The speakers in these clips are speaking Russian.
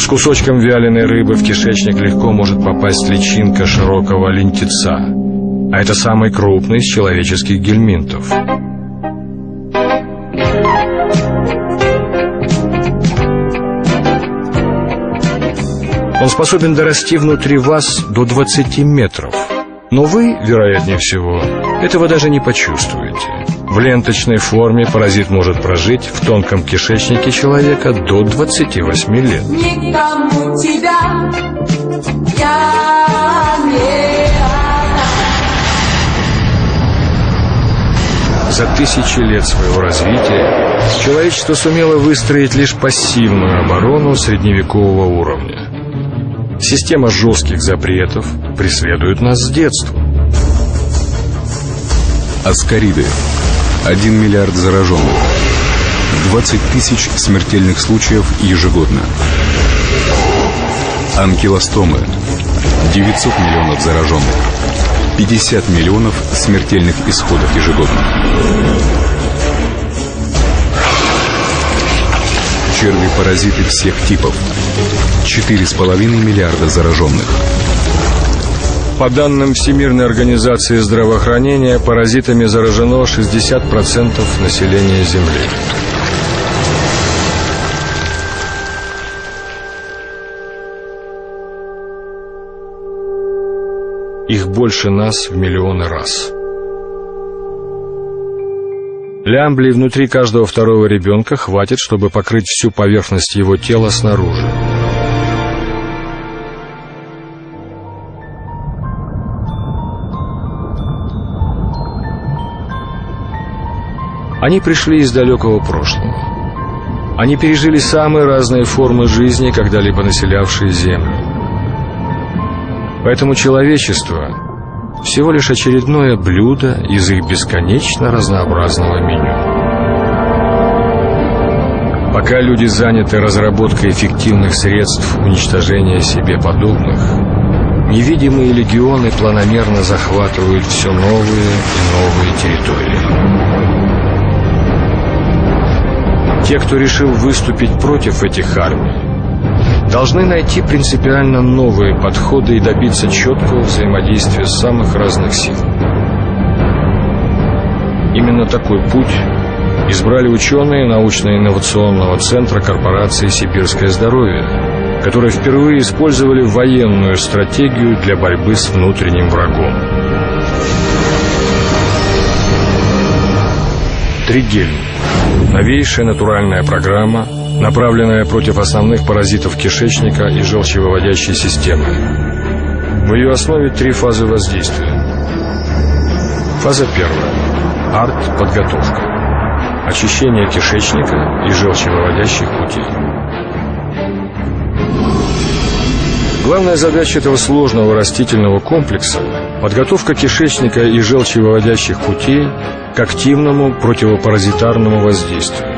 С кусочком вяленой рыбы в кишечник легко может попасть личинка широкого лентица, а это самый крупный из человеческих гельминтов. Он способен дорасти внутри вас до 20 метров. Но вы, вероятнее всего, этого даже не почувствуете. В ленточной форме паразит может прожить в тонком кишечнике человека до 28 лет. Никому тебя я не отдам. За тысячи лет своего развития человечество сумело выстроить лишь пассивную оборону средневекового уровня. Система жестких запретов преследует нас с детства. Аскариды. 1 миллиард зараженных. 20 тысяч смертельных случаев ежегодно. Анкилостомы. 900 миллионов зараженных. 50 миллионов смертельных исходов ежегодно. Черви-паразиты всех типов. 4,5 миллиарда зараженных. По данным Всемирной организации здравоохранения, паразитами заражено 60% населения Земли. Их больше нас в миллионы раз. Лямблей внутри каждого второго ребенка хватит, чтобы покрыть всю поверхность его тела снаружи. Они пришли из далекого прошлого. Они пережили самые разные формы жизни, когда-либо населявшие Землю. Поэтому человечество всего лишь очередное блюдо из их бесконечно разнообразного меню. Пока люди заняты разработкой эффективных средств уничтожения себе подобных, невидимые легионы планомерно захватывают все новые и новые территории. Те, кто решил выступить против этих армий, должны найти принципиально новые подходы и добиться четкого взаимодействия самых разных сил. Именно такой путь избрали ученые научно-инновационного центра корпорации «Сибирское здоровье», которые впервые использовали военную стратегию для борьбы с внутренним врагом. Тригельм. Новейшая натуральная программа, направленная против основных паразитов кишечника и желчевыводящей системы. В ее основе 3 фазы воздействия. Фаза первая. Арт-подготовка. Очищение кишечника и желчевыводящих путей. Главная задача этого сложного растительного комплекса – подготовка кишечника и желчевыводящих путей к активному противопаразитарному воздействию.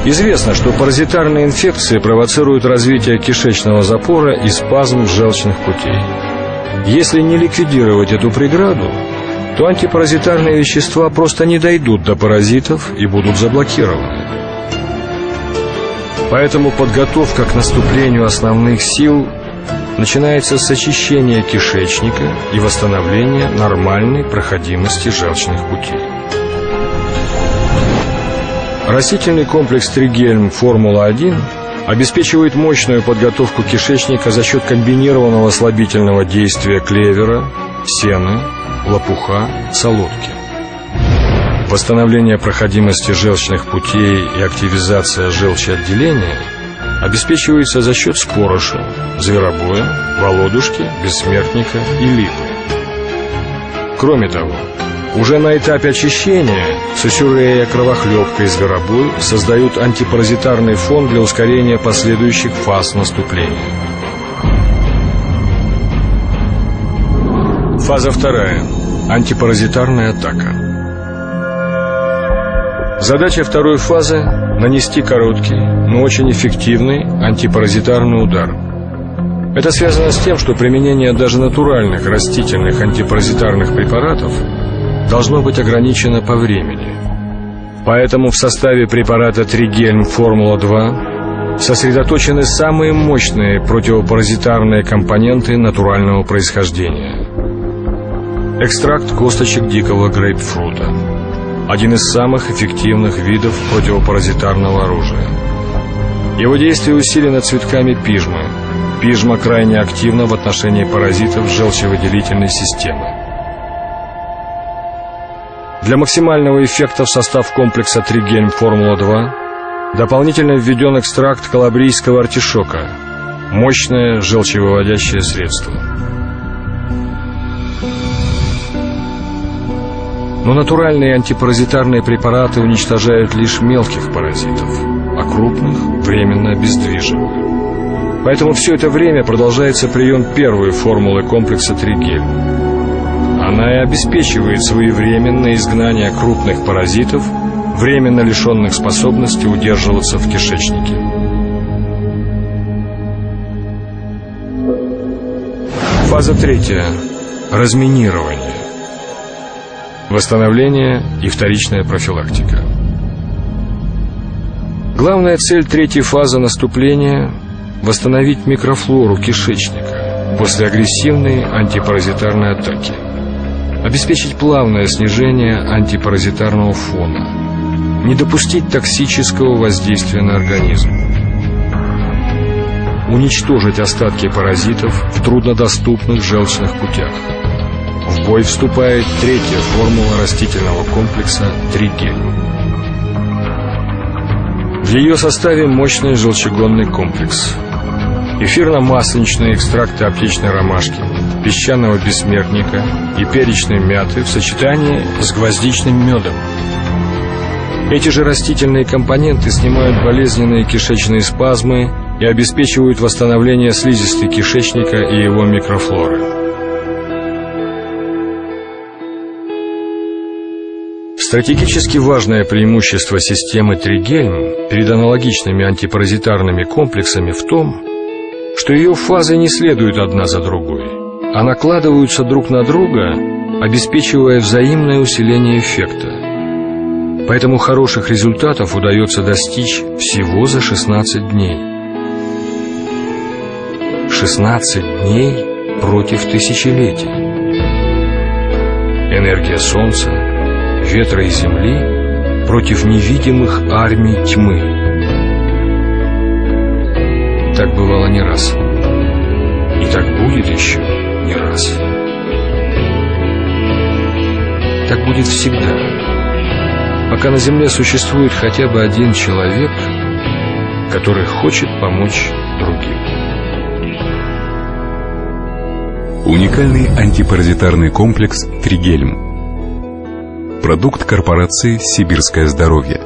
Известно, что паразитарные инфекции провоцируют развитие кишечного запора и спазм желчных путей. Если не ликвидировать эту преграду, то антипаразитарные вещества просто не дойдут до паразитов и будут заблокированы. Поэтому подготовка к наступлению основных сил начинается с очищения кишечника и восстановления нормальной проходимости желчных путей. Растительный комплекс Тригельм Формула-1 обеспечивает мощную подготовку кишечника за счет комбинированного слабительного действия клевера, сена, лопуха, солодки. Восстановление проходимости желчных путей и активизация желчеотделения обеспечивается за счет спороша, зверобоя, володушки, бессмертника и липы. Кроме того, уже на этапе очищения сосюрея, кровохлебка и зверобой создают антипаразитарный фон для ускорения последующих фаз наступления. Фаза вторая. Антипаразитарная атака. Задача второй фазы – нанести короткий, но очень эффективный антипаразитарный удар. Это связано с тем, что применение даже натуральных растительных антипаразитарных препаратов должно быть ограничено по времени. Поэтому в составе препарата Тригельм Формула-2 сосредоточены самые мощные противопаразитарные компоненты натурального происхождения. Экстракт косточек дикого грейпфрута – один из самых эффективных видов противопаразитарного оружия. Его действие усилено цветками пижмы. Пижма крайне активна в отношении паразитов желчевыделительной системы. Для максимального эффекта в состав комплекса Тригельм Формула-2 дополнительно введен экстракт калабрийского артишока – мощное желчевыводящее средство. Но натуральные антипаразитарные препараты уничтожают лишь мелких паразитов, а крупных временно обездвиживают. Поэтому все это время продолжается прием первой формулы комплекса Тригельм. Она и обеспечивает своевременное изгнание крупных паразитов, временно лишенных способности удерживаться в кишечнике. Фаза третья. Разминирование. Восстановление и вторичная профилактика. Главная цель третьей фазы наступления – восстановить микрофлору кишечника после агрессивной антипаразитарной атаки, обеспечить плавное снижение антипаразитарного фона, не допустить токсического воздействия на организм, уничтожить остатки паразитов в труднодоступных желчных путях. В бой вступает третья формула растительного комплекса Тригельм. В ее составе мощный желчегонный комплекс, эфирно-масленичные экстракты аптечной ромашки, песчаного бессмертника и перечной мяты в сочетании с гвоздичным медом. Эти же растительные компоненты снимают болезненные кишечные спазмы и обеспечивают восстановление слизистой кишечника и его микрофлоры. Стратегически важное преимущество системы Тригельм перед аналогичными антипаразитарными комплексами в том, что ее фазы не следуют одна за другой, а накладываются друг на друга, обеспечивая взаимное усиление эффекта. Поэтому хороших результатов удается достичь всего за 16 дней. 16 дней против тысячелетий. Энергия Солнца, ветра и земли против невидимых армий тьмы. Так бывало не раз. И так будет еще не раз. Так будет всегда. Пока на Земле существует хотя бы один человек, который хочет помочь другим. Уникальный антипаразитарный комплекс Тригельм. Продукт корпорации «Сибирское здоровье».